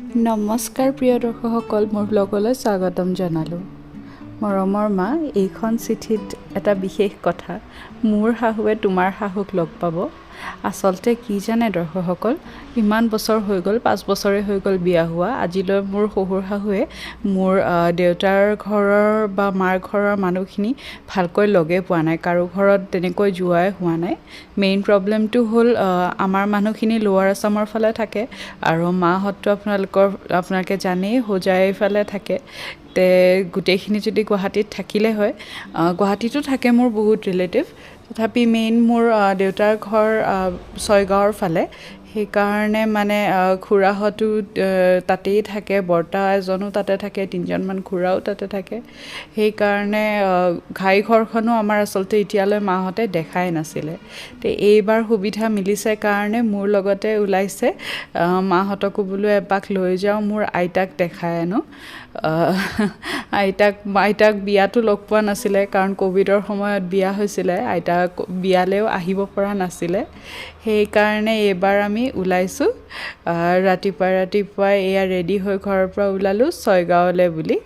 নমস্কাৰ প্ৰিয় দৰ্শকসকল, মোৰ ব্লগলৈ স্বাগতম জনালোঁ। মৰমৰ মা, এইখন চিঠিত এটা বিশেষ কথা, মোৰ শাহুৱে তোমাৰ শাহুক লগ পাব। আচলতে কি জানে দৰ্শকসকল, ইমান বছৰ হৈ গ'ল, 5 বছৰে হৈ গ'ল বিয়া হোৱা। আজিলৈ মোৰ শহুৰ শাহুৱে মোৰ দেউতাৰ ঘৰৰ বা মাৰ ঘৰৰ মানুহখিনি ভালকৈ লগে পোৱা নাই, কাৰো ঘৰত তেনেকৈ যোৱাই হোৱা নাই। মেইন প্ৰব্লেমটো হ'ল আমাৰ মানুহখিনি লোৱাৰ আছামৰ ফালে থাকে আৰু মাহঁতটো আপোনালোকে জানেই হোজাইৰ ফালে থাকে। গোটেইখিনি যদি গুৱাহাটীত থাকিলে হয়, গুৱাহাটীতো থাকে মোৰ বহুত ৰিলেটিভ, তথাপি মেইন মোৰ দেউতাৰ ঘৰ ছয়গাঁৱৰ ফালে। সেইকাৰণে মানে খুৰাহঁতো তাতেই থাকে, বৰ্তা এজনো তাতে থাকে, 3জনমান খুৰাও তাতে থাকে। সেইকাৰণে ঘাই ঘৰখনো আমাৰ আচলতে এতিয়ালৈ মাহঁতে দেখাই নাছিলে। এইবাৰ সুবিধা মিলিছে কাৰণে মোৰ লগতে ওলাইছে, মাহঁতকো বোলো এপাক লৈ যাওঁ, মোৰ আইতাক দেখাই আনো। আইতাক বিয়াতো লগ পোৱা নাছিলে, কাৰণ ক'ভিডৰ সময়ত বিয়া হৈছিলে, আইতাক বিয়ালৈও আহিব পৰা নাছিলে। সেইকাৰণে এইবাৰ আমি ওলাইছোঁ, ৰাতিপুৱাই এয়া ৰেডি হৈ ঘৰৰ পৰা ওলালোঁ ছয়গাঁৱলৈ বুলি।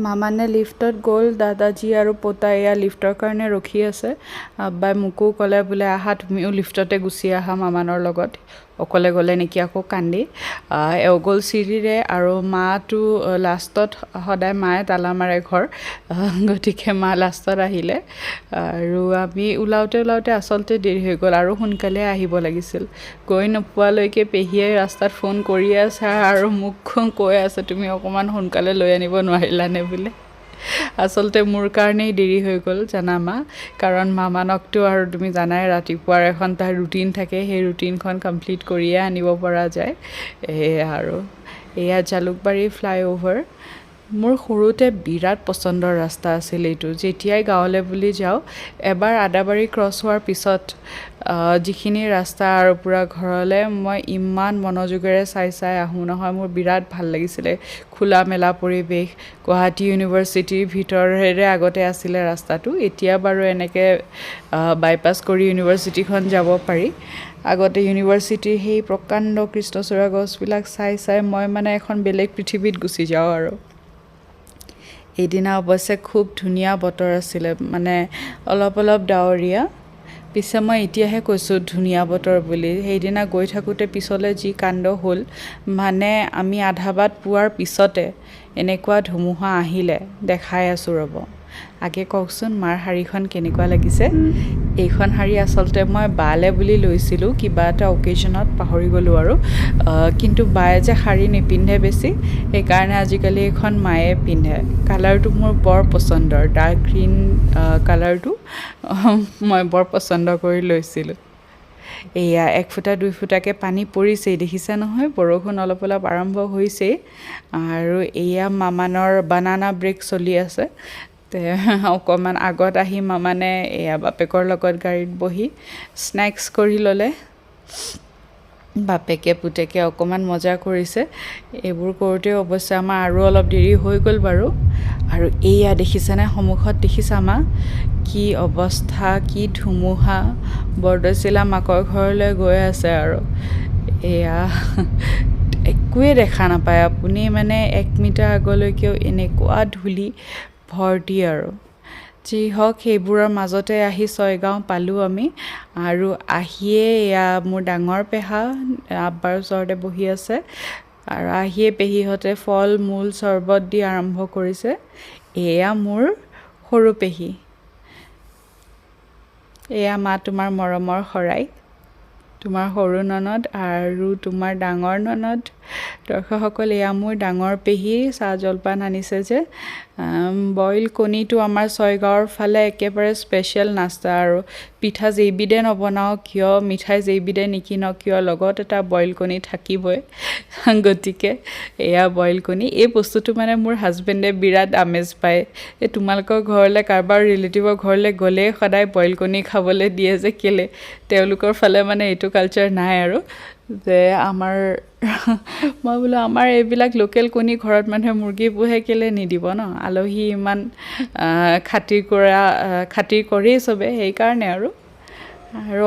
মামানে লিফ্টত গ'ল, দাদাজী আৰু পতা এয়া লিফ্টৰ কাৰণে ৰখি আছে। আব্বাই মোকো ক'লে বোলে আহা, তুমিও লিফ্টতে গুচি আহা মামানৰ লগত, অকলে গ'লে নেকি আকৌ কান্দি। এওঁ গ'ল চিৰিৰে আৰু মাটো লাষ্টত, সদায় মায়ে তালা মাৰে ঘৰ, গতিকে মা লাষ্টত আহিলে। আৰু আমি ওলাওঁতে আচলতে দেৰি হৈ গ'ল আৰু সোনকালে আহিব লাগিছিল। গৈ নোপোৱালৈকে পেহীয়ে ৰাস্তাত ফোন কৰিয়ে আছে আৰু মোক কৈ আছে, তুমি অকণমান সোনকালে লৈ আনিব নোৱাৰিলানে বোলে। আচলতে মোৰ কাৰণেই দেৰি হৈ গ'ল জানা মা, কাৰণ মামানকতো আৰু তুমি জানাই ৰাতিপুৱাৰ এখন তাৰ ৰুটিন থাকে, সেই ৰুটিনখন কমপ্লিট কৰিয়ে আনিব পৰা যায়। এয়া জালুকবাৰী ফ্লাইঅভাৰ। মোৰ সৰুতে বিৰাট পচন্দৰ ৰাস্তা আছিল এইটো। যেতিয়াই গাঁৱলৈ বুলি যাওঁ, এবাৰ আদাবাৰী ক্ৰছ হোৱাৰ পিছত যিখিনি ৰাস্তা আৰু পূৰা ঘৰলৈ মই ইমান মনোযোগেৰে চাই আহোঁ নহয়, মোৰ বিৰাট ভাল লাগিছিলে। খোলা মেলা পৰিৱেশ, গুৱাহাটী ইউনিভাৰ্চিটিৰ ভিতৰেৰে আগতে আছিলে ৰাস্তাটো, এতিয়া বাৰু এনেকৈ বাইপাছ কৰি ইউনিভাৰ্চিটিখন যাব পাৰি। আগতে ইউনিভাৰ্চিটিৰ সেই প্ৰকাণ্ড কৃষ্ণচূড়া গছবিলাক চাই মই মানে এখন বেলেগ পৃথিৱীত গুচি যাওঁ আৰু। এইদিনা অৱশ্যে খুব ধুনীয়া বতৰ আছিলে, মানে অলপ ডাৱৰীয়া। পিছে মই এতিয়াহে কৈছোঁ ধুনীয়া বতৰ বুলি, সেইদিনা গৈ থাকোঁতে পিছলৈ যি কাণ্ড হ'ল, মানে আমি আধা বাট পোৱাৰ পিছতে এনেকুৱা ধুমুহা আহিলে, দেখাই আছোঁ ৰ'ব। আগে কওকচোন মাৰ শাড়ীখন কেনেকুৱা লাগিছে। এইখন শাড়ী আচলতে মই বালে বুলি লৈছিলোঁ, কিবা এটা অকেজনত, পাহৰি গ'লোঁ আৰু। কিন্তু বায়ে যে শাড়ী নিপিন্ধে বেছি, সেইকাৰণে আজিকালি এইখন মায়ে পিন্ধে। কালাৰটো মোৰ বৰ পচন্দৰ, ডাৰ্ক গ্ৰীণ কালাৰটো মই বৰ পচন্দ কৰি লৈছিলোঁ। এয়া 1 ফুটা 2 ফুটাকৈ পানী পৰিছেই, দেখিছে নহয়, বৰষুণ অলপ আৰম্ভ হৈছেই। আৰু এয়া মামানৰ বানানা ব্ৰেক চলি আছে। অকণমান আগত আহি মামানে এয়া বাপেকৰ লগত গাড়ীত বহি স্নেক্স কৰি ল'লে। বাপেকে পুতেকে অকণমান মজা কৰিছে। এইবোৰ কৰোঁতেও অৱশ্যে আমাৰ আৰু অলপ দেৰি হৈ গ'ল বাৰু। আৰু এয়া দেখিছেনে, সন্মুখত দেখিছা মা, কি অৱস্থা, কি ধুমুহা। বৰদৈচিলা মাকৰ ঘৰলৈ গৈ আছে আৰু। এয়া একোৱে দেখা নাপায় আপুনি, মানে 1 মিটাৰ আগলৈকেও এনেকুৱা ধূলি ভৰ্তি আৰু। যি হওক, সেইবোৰৰ মাজতে আহি ছয়গাঁও পালোঁ আমি। আৰু আহিয়ে এয়া মোৰ ডাঙৰ পেহা আব্বাৰ ওচৰতে বহি আছে, আৰু আহিয়ে পেহীহঁতে ফল মূল চৰ্বত দি আৰম্ভ কৰিছে। এয়া মোৰ সৰু পেহী, এয়া মা তোমাৰ মৰমৰ শৰাই, তোমাৰ সৰু ননদ আৰু তোমাৰ ডাঙৰ ননদ। দৰ্শকসকল, এয়া মোৰ ডাঙৰ পেহী চাহ জলপান আনিছে যে। বইল কণীটো আমাৰ ছয়গাঁৱৰ ফালে একেবাৰে স্পেচিয়েল নাস্তা আৰু। পিঠা যেইবিধে নবনাওঁ কিয়, মিঠাই যেইবিধে নিকিনক কিয়, লগত এটা বইল কণী থাকিবই। গতিকে এয়া বইল কণী, এই বস্তুটো মানে মোৰ হাজবেণ্ডে বিৰাট আমেজ পায়। তোমালোকৰ ঘৰলৈ, কাৰোবাৰ ৰিলেটিভৰ ঘৰলৈ গ'লেই সদায় বইল কণী খাবলৈ দিয়ে যে, কেলে তেওঁলোকৰ ফালে মানে এইটো কালচাৰ নাই আৰু, যে মই বোলো আমাৰ এইবিলাক লোকেল কণী ঘৰত মানুহে মুৰ্গী পোহে, কেলে নিদিব ন, আলহী ইমান খাতিৰ কৰেই চবে, সেইকাৰণে আৰু।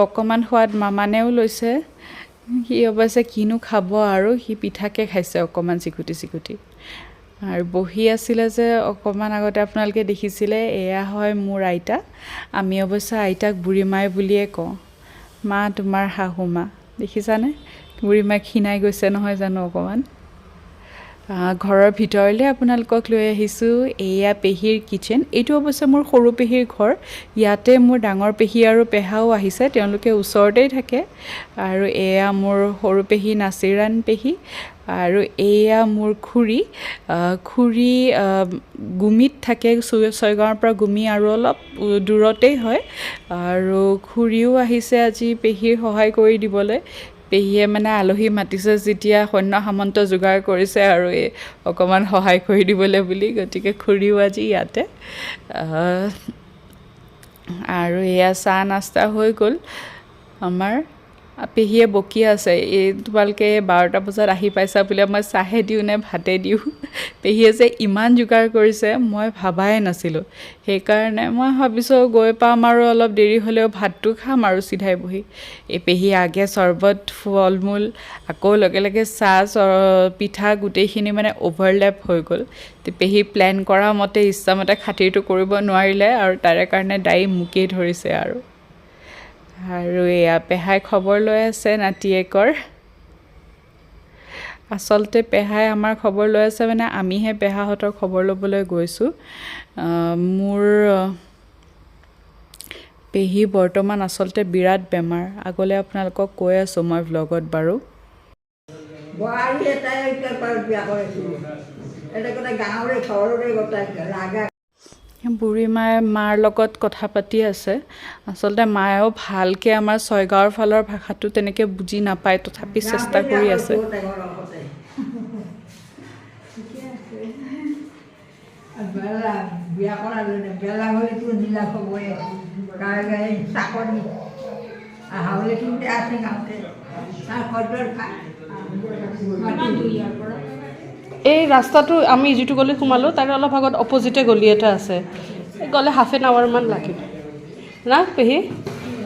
অকণমান সোৱাদ মামানেও লৈছে। সি অৱশ্যে কিনো খাব আৰু সি পিঠাকে খাইছে অকণমান চিকুটি আৰু বহি আছিলে যে অকণমান আগতে আপোনালোকে দেখিছিলে এয়া হয় মোৰ আইতা আমি অৱশ্যে আইতাক বুঢ়ীমাই বুলিয়ে কওঁ মা তোমাৰ শাহু মা দেখিছানে বুঢ়ীমাই ক্ষীণাই গৈছে নহয় জানো অকণমান ঘৰৰ ভিতৰলৈ আপোনালোকক লৈ আহিছোঁ এয়া পেহীৰ কিটচেন এইটো অৱশ্যে মোৰ সৰু পেহীৰ ঘৰ ইয়াতে মোৰ ডাঙৰ পেহী আৰু পেহাও আহিছে তেওঁলোকে ওচৰতেই থাকে আৰু এয়া মোৰ সৰু পেহী নাচিৰাণ পেহী আৰু এয়া মোৰ খুৰী গুমিত থাকে ছয়গাঁৱৰ পৰা গুমি আৰু অলপ দূৰতেই হয় আৰু খুৰীও আহিছে আজি পেহীৰ সহায় কৰি দিবলৈ পেহীয়ে মানে আলহী মাতিছে যেতিয়া সৈন্য সামন্ত যোগাৰ কৰিছে আৰু এই অকণমান সহায় কৰি দিবলৈ বুলি গতিকে খুৰীও আজি ইয়াতে আৰু এয়া চাহ নাস্তা হৈ গ'ল আমাৰ পেহীয়ে বকি আছে এই তোমালোকে 12টা বজাত আহি পাইছা বোলে মই চাহে দিওঁ নে ভাতে দিওঁ পেহীয়ে যে ইমান যোগাৰ কৰিছে মই ভাবাই নাছিলোঁ সেইকাৰণে মই ভাবিছোঁ গৈ পাম আৰু অলপ দেৰি হ'লেও ভাতটো খাম আৰু চিধাই বহি এই পেহী আগে চৰ্বত ফল মূল আকৌ লগে লগে চাহ পিঠা গোটেইখিনি মানে অভাৰলেপ হৈ গ'ল পেহী প্লেন কৰা মতে ইচ্ছামতে খাতিৰটো কৰিব নোৱাৰিলে আৰু তাৰে কাৰণে দায়ী মোকেই ধৰিছে আৰু এয়া পেহাই খবৰ লৈ আছে নাতিয়েকৰ আচলতে পেহাই আমাৰ খবৰ লৈ আছে মানে আমিহে পেহাহঁতৰ খবৰ ল'বলৈ গৈছোঁ মোৰ পেহী বৰ্তমান আচলতে বিৰাট বেমাৰ আগলৈ আপোনালোকক কৈ আছোঁ মই ভ্লগত বাৰু বুঢ়ীমায়ে মাৰ লগত কথা পাতি আছে আচলতে মায়েও ভালকৈ আমাৰ ছয়গাঁৱৰ ফালৰ ভাষাটো তেনেকৈ বুজি নাপায় তথাপি চেষ্টা কৰি আছে এই ৰাস্তাটো আমি যিটো গলি সোমালোঁ তাৰে অলপ আগত অপজিটে গলি এটা আছে গ'লে হাফ এন আৱাৰমান লাগিব না পেহী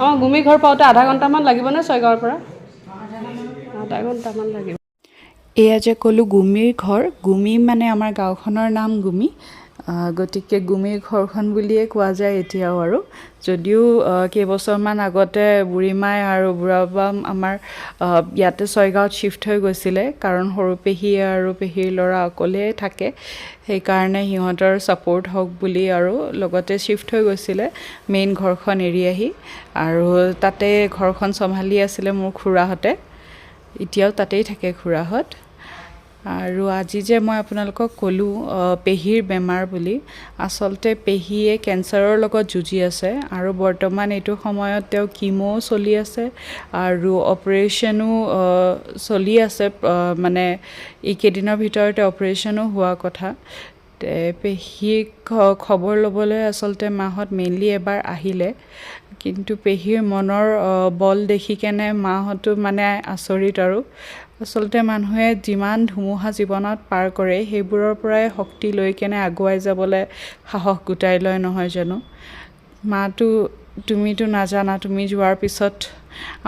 আমাৰ গুমি ঘৰ পাওঁতে আধা ঘণ্টামান লাগিবনে ছয়গাঁৱৰ পৰা আধা ঘণ্টামান লাগিব এয়া যে ক'লোঁ গুমিৰ ঘৰ গুমি মানে আমাৰ গাঁওখনৰ নাম গুমি গতিকে গুমিৰ ঘৰখন বুলিয়ে কোৱা যায় এতিয়াও আৰু যদিও কেইবছৰমান আগতে বুঢ়ীমাই আৰু বুঢ়াবা আমাৰ ইয়াতে ছয়গাঁৱত শ্বিফ্ট হৈ গৈছিলে কাৰণ সৰু পেহী আৰু পেহীৰ ল'ৰা অকলেই থাকে সেইকাৰণে সিহঁতৰ ছাপৰ্ট হওক বুলি আৰু লগতে শ্বিফ্ট হৈ গৈছিলে মেইন ঘৰখন এৰি আহি আৰু তাতে ঘৰখন চম্ভালি আছিলে মোৰ খুৰাহঁতে এতিয়াও তাতেই থাকে খুৰাহঁত আৰু আজি যে মই আপোনালোকক ক'লোঁ পেহীৰ বেমাৰ বুলি আচলতে পেহীয়ে কেঞ্চাৰৰ লগত যুঁজি আছে আৰু বৰ্তমান এইটো সময়ত তেওঁ কিমো চলি আছে আৰু অপাৰেশ্যনো চলি আছে মানে এইকেইদিনৰ ভিতৰতে অপাৰেশ্যনো হোৱা কথা পেহীক খবৰ ল'বলৈ আচলতে মাহঁত মেইনলি এবাৰ আহিলে কিন্তু পেহীৰ মনৰ বল দেখি কেনে মাহঁতো মানে আচৰিত আৰু আচলতে মানুহে যিমান ধুমুহা জীৱনত পাৰ কৰে সেইবোৰৰ পৰাই শক্তি লৈ কেনে আগুৱাই যাবলৈ সাহস গোটাই লয় নহয় জানো মাতো তুমিতো নাজানা তুমি যোৱাৰ পিছত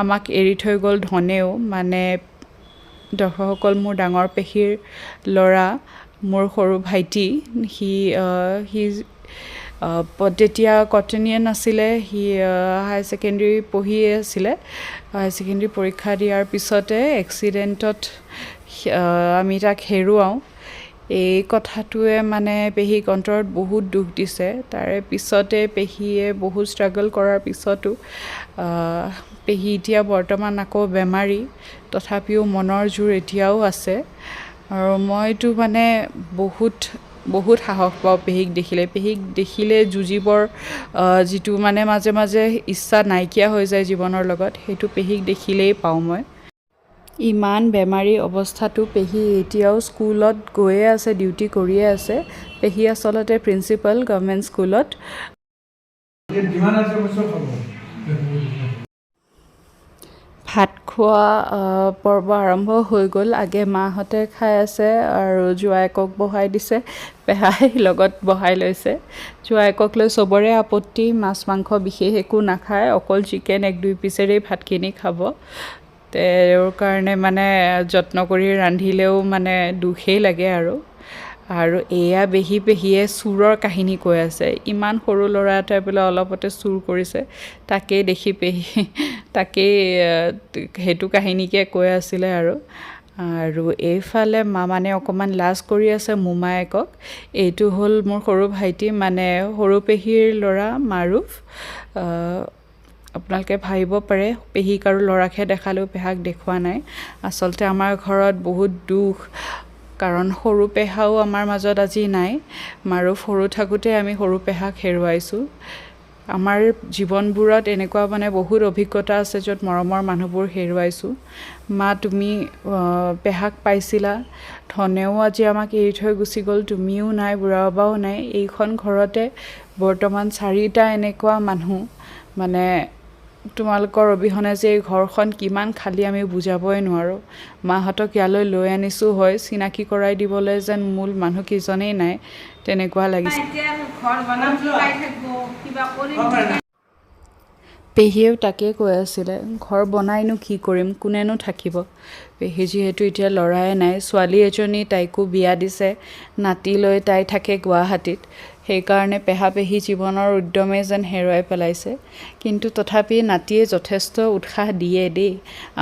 আমাক এৰি থৈ গ'ল ধনেও মানে দৰ্শকসকল মোৰ ডাঙৰ পেহীৰ ল'ৰা মোৰ সৰু ভাইটি সি তেতিয়া কটনিয়ান আছিলে সি হায়াৰ ছেকেণ্ডেৰী পঢ়িয়ে আছিলে হায়াৰ ছেকেণ্ডেৰী পৰীক্ষা দিয়াৰ পিছতে এক্সিডেণ্টত আমি তাক হেৰুৱাওঁ এই কথাটোৱে মানে পেহীক অন্তৰত বহুত দুখ দিছে তাৰে পিছতে পেহীয়ে বহুত ষ্ট্ৰাগল কৰাৰ পিছতো পেহী এতিয়া বৰ্তমান আকৌ বেমাৰী তথাপিও মনৰ জোৰ এতিয়াও আছে আৰু মইতো মানে বহুত সাহস পাওঁ পেহীক দেখিলে যুঁজিবৰ যিটো মানে মাজে মাজে ইচ্ছা নাইকিয়া হৈ যায় জীৱনৰ লগত সেইটো পেহীক দেখিলেই পাওঁ মই ইমান বেমাৰী অৱস্থাটো পেহী এতিয়াও স্কুলত গৈয়ে আছে ডিউটি কৰিয়ে আছে পেহী আচলতে প্ৰিন্সিপাল গভৰ্ণমেণ্ট স্কুলত ভাত খোৱা পৰ্ব আৰম্ভ হৈ গ'ল আগে মাহঁতে খাই আছে আৰু জোৱাইকক বহাই দিছে পেহাই লগত বহাই লৈছে জোৱাইকক লৈ চবৰে আপত্তি মাছ মাংস বিশেষ একো নাখায় অকল চিকেন 1-2 পিচেৰেই ভাতখিনি খাব তেওঁৰ কাৰণে মানে যত্ন কৰি ৰান্ধিলেও মানে দুখেই লাগে আৰু এয়া পেহীয়ে চোৰৰ কাহিনী কৈ আছে। ইমান সৰু ল'ৰা এটাই বোলে অলপতে চুৰ কৰিছে, তাকেই দেখি তাকেই সেইটো কাহিনীকে কৈ আছিলে আৰু এইফালে মামানে অকণমান লাজ কৰি আছে মোমায়েকক। এইটো হ'ল মোৰ সৰু ভাইটি, মানে সৰু পেহীৰ ল'ৰা মাৰুফ। আপোনালোকে ভাবিব পাৰে পেহীক আৰু ল'ৰাকহে দেখালেও পেহাক দেখুওৱা নাই। আচলতে আমাৰ ঘৰত বহুত দুখ, কাৰণ সৰু পেহাও আমাৰ মাজত আজি নাই। মাৰুফ সৰু থাকোঁতে আমি সৰু পেহাক হেৰুৱাইছোঁ। আমাৰ জীৱনবোৰত এনেকুৱা মানে বহুত অভিজ্ঞতা আছে য'ত মৰমৰ মানুহবোৰ হেৰুৱাইছোঁ। মা, তুমি পেহাক পাইছিলা, ধনেও আজি আমাক এৰি থৈ গুচি গ'ল, তুমিও নাই, বুঢ়া বাবাও নাই। এইখন ঘৰতে বৰ্তমান 4টা এনেকুৱা মানুহ, মানে তোমালোকৰ অবিহনে যে এই ঘৰখন কিমান খালী আমি বুজাবই নোৱাৰোঁ। মাহঁতক ইয়ালৈ লৈ আনিছোঁ হয়, চিনাকি কৰাই দিবলৈ যেন মূল মানুহকেইজনেই নাই, তেনেকুৱা লাগিছে। পেহীয়েও তাকেই কৈ আছিলে, ঘৰ বনাইনো কি কৰিম, কোনেনো থাকিব। পেহী যিহেতু এতিয়া ল'ৰাই নাই, ছোৱালী এজনী তাইকো বিয়া দিছে, নাতি লৈ তাই থাকে গুৱাহাটীত। সেইকাৰণে পেহী জীৱনৰ উদ্যমেই যেন হেৰুৱাই পেলাইছে। কিন্তু তথাপি নাতিয়ে যথেষ্ট উৎসাহ দিয়ে দেই।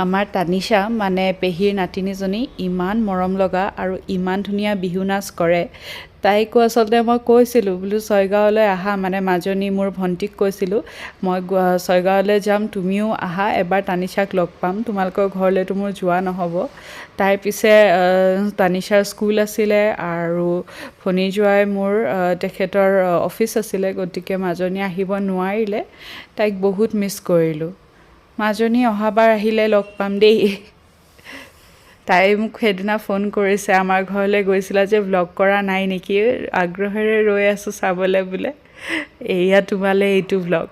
আমাৰ তানিশা, মানে পেহীৰ নাতিনীজনী, ইমান মৰম লগা আৰু ইমান ধুনীয়া বিহু নাচ কৰে। তাইকো আচলতে মই কৈছিলোঁ বোলো ছয়গাঁৱলৈ আহা, মানে মাজনী মোৰ ভণ্টিক কৈছিলোঁ মই ছয়গাঁৱলৈ যাম, তুমিও আহা, এবাৰ তানিশাক লগ পাম, তোমালোকৰ ঘৰলৈতো মোৰ যোৱা নহ'ব। তাইৰ পিছে তানিশাৰ স্কুল আছিলে আৰু ভনীজোৱাই মোৰ তেখেতৰ অফিচ আছিলে, গতিকে মাজনী আহিব নোৱাৰিলে। তাইক বহুত মিছ কৰিলোঁ। মাজনী অহাবাৰ আহিলে লগ পাম দেই। তাই মোক সেইদিনা ফোন কৰিছে, আমাৰ ঘৰলৈ গৈছিলা যে ভ্লগ কৰা নাই নেকি, আগ্ৰহেৰে ৰৈ আছোঁ চাবলৈ বোলে। এয়া তোমালৈ এইটো ভ্লগ।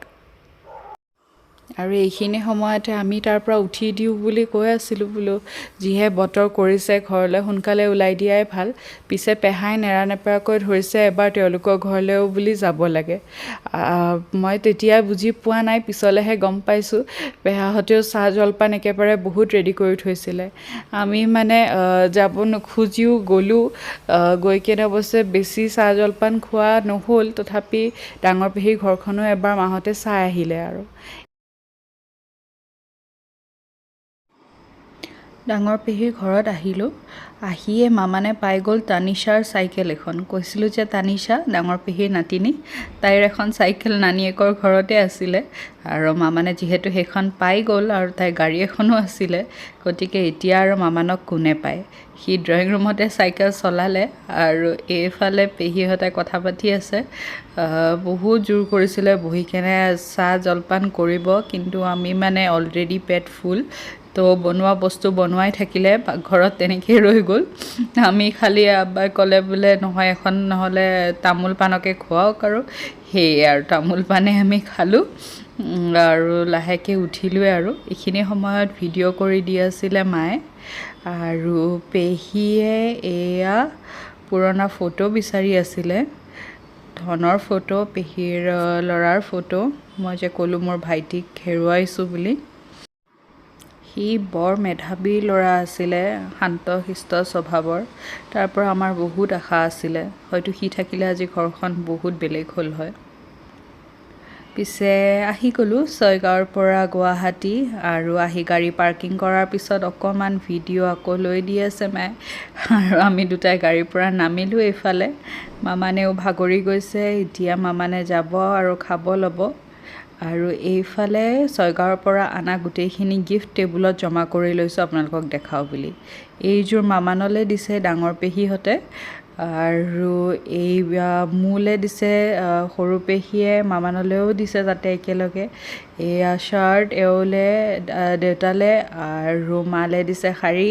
আৰু এইখিনি সময়তে আমি তাৰ পৰা উঠি দিওঁ বুলি কৈ আছিলোঁ বোলো, যিহে বতৰ কৰিছে ঘৰলৈ সোনকালে ওলাই দিয়াই ভাল। পিছে পেহাই নেৰানেপেৰাকৈ ধৰিছে এবাৰ তেওঁলোকৰ ঘৰলৈও বুলি যাব লাগে। মই তেতিয়াই বুজি পোৱা নাই, পিছলৈহে গম পাইছোঁ পেহাহঁতেও চাহ জলপান একেবাৰে বহুত ৰেডি কৰি থৈছিলে। আমি মানে যাব নোখোজিও গ'লোঁ। গৈ কেনে অৱশ্যে বেছি চাহ জলপান খোৱা নহ'ল, তথাপি ডাঙৰ পেহীৰ ঘৰখনো এবাৰ মাহঁতে চাই আহিলে আৰু। ডাঙৰ পেহীৰ ঘৰত আহিলোঁ। আহিয়ে মামানে পাই গ'ল তানিশাৰ চাইকেল এখন। কৈছিলোঁ যে তানিশা, ডাঙৰ পেহীৰ নাতিনী, তাইৰ এখন চাইকেল নানীয়েকৰ ঘৰতে আছিলে, আৰু মামানে যিহেতু সেইখন পাই গ'ল আৰু তাইৰ গাড়ী এখনো আছিলে, গতিকে এতিয়া আৰু মামানক কোনে পায়। সি ড্ৰয়িং ৰুমতে চাইকেল চলালে আৰু এইফালে পেহীহঁতে কথা পাতি আছে। বহুত জোৰ কৰিছিলে বহি কেনে চাহ জলপান কৰিব, কিন্তু আমি মানে অলৰেডি পেট ফুল, তো বনোৱা বস্তু বনোৱাই থাকিলে, ঘৰত তেনেকৈ ৰৈ গ'ল। আমি খালি আব্বাই ক'লে বোলে নহয় এখন নহ'লে তামোল পাণকে খুৱাওক, আৰু সেয়ে আৰু তামোল পাণে আমি খালোঁ আৰু লাহেকৈ উঠিলোৱে। আৰু এইখিনি সময়ত ভিডিঅ' কৰি দি আছিলে মায়ে, আৰু পেহীয়ে এয়া পুৰণা ফটো বিচাৰি আছিলে, ধনৰ ফটো, পেহীৰ ল'ৰাৰ ফটো। মই যে ক'লোঁ মোৰ ভাইটিক হেৰুৱাইছোঁ বুলি। সি বৰ মেধাৱী ল'ৰা আছিলে, শান্ত শিষ্ট স্বভাৱৰ। তাৰ পৰা আমাৰ বহুত আশা আছিলে, হয়তো সি থাকিলে আজি ঘৰখন বহুত বেলেগ হ'ল হয়। পিছে আহি গ'লোঁ ছয়গাঁৱৰ পৰা গুৱাহাটী, আৰু আহি গাড়ী পাৰ্কিং কৰাৰ পিছত অকণমান ভিডিঅ' আকৌ লৈ দি আছে মায়ে, আৰু আমি দুটাই গাড়ীৰ পৰা নামিলোঁ। এইফালে মামানেও ভাগৰি গৈছে, এতিয়া মামানে যাব আৰু খাব ল'ব। আৰু এইফালে ছয়গাঁৱৰ পৰা অনা গোটেইখিনি গিফ্ট টেবুলত জমা কৰি লৈছোঁ আপোনালোকক দেখাওঁ বুলি। এইযোৰ মামানলৈ দিছে ডাঙৰ পেহীহঁতে, আৰু এই মোলৈ দিছে সৰু পেহীয়ে, মামানলৈও দিছে তাতে একেলগে। এয়া শ্বাৰ্ট এওঁলে, দেউতালে, আৰু মালে দিছে শাৰী।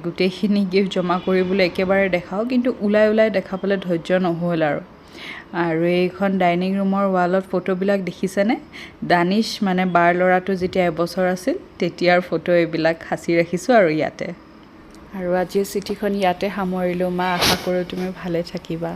গোটেইখিনি গিফ্ট জমা কৰিবলৈ একেবাৰে দেখাওঁ, কিন্তু ওলাই দেখাবলৈ ধৈৰ্য নহ'ল আৰু এইখন ডাইনিং ৰুমৰ ৱালত ফটোবিলাক দেখিছেনে? দানিছ, মানে বাৰ ল'ৰাটো যেতিয়া এবছৰ আছিল তেতিয়াৰ ফটো এইবিলাক সাঁচি ৰাখিছোঁ আৰু ইয়াতে। আৰু আজিৰ চিঠিখন ইয়াতে সামৰিলোঁ। মা, আশা কৰোঁ তুমি ভালে থাকিবা।